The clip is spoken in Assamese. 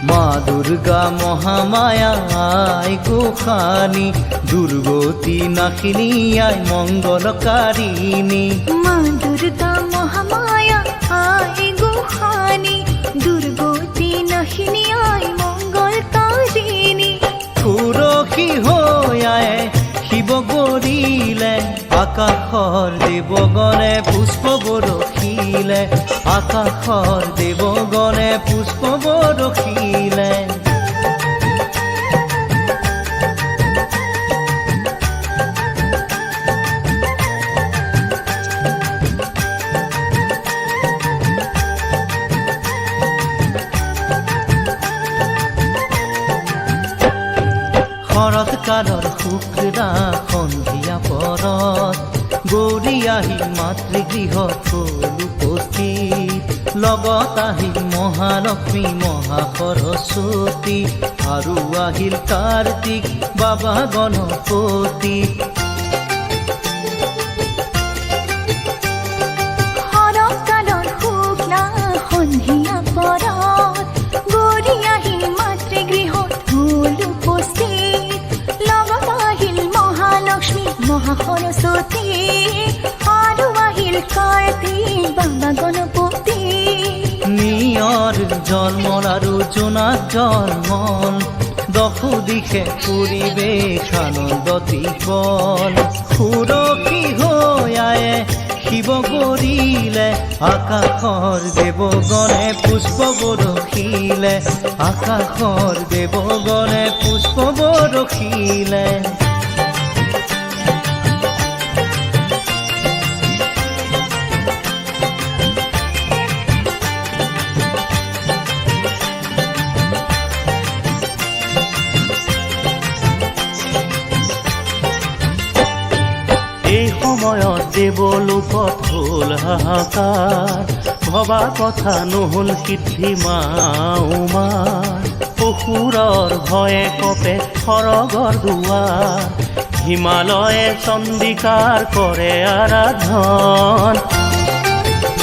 মা দুৰ্গা মহামায়া আই গোসানী, দুৰ্গতি নাশিনী আই মঙ্গলকাৰিণী। মা দুৰ্গা মহামায়া আই গোসানী, দুৰ্গতি নাশিনী আই মঙ্গলকাৰিণী। সুৰসী হৈ আয়ে শিৱ গৰিলে, আকাশৰ দেৱগণে পুষ্প বৰষিলে, আকাশৰ দেৱগণে পুষ্প বৰষিলে। শৰৎকালৰ শুক্লা সন্ধিয়া পৰত, গৌৰী আহিল মাতৃগৃহত হ'ল উপস্থিত। লগত আহিল মহালক্ষ্মী মহা সৰস্বতী, আৰু আহিল কাৰ্তিক বাবা গণপতি। শৰৎকালৰ শুক্লা সন্ধিয়া পৰত, গৌৰী আহিল মাতৃগৃহত হ'ল উপস্থিত। লগত আহিল মহালক্ষ্মী মহা সৰস্বতী, আৰু আহিল কাৰ্তিক বাবা গণপতি। নিয়ৰ জন্মৰ আৰু জোনাক জন্মন, দশো দিশে পৰিৱেশ আনন্দতি গল। সুৰসী হৈ আয়ে শিৱ গৰিলে, আকাশৰ দেৱগণে পুষ্প বৰষিলে, আকাশৰ দেৱগণে পুষ্প বৰষিলে। এই সময়ত দেৱলোকত হ'ল হাহাকাৰ, ভবা কথা নহ'ল সিদ্ধি মা উমাৰ। অসুৰৰ ভয়ে কপে সৰগৰ দুৱাৰ, হিমালয়ে চণ্ডিকাৰ কৰে আৰাধন।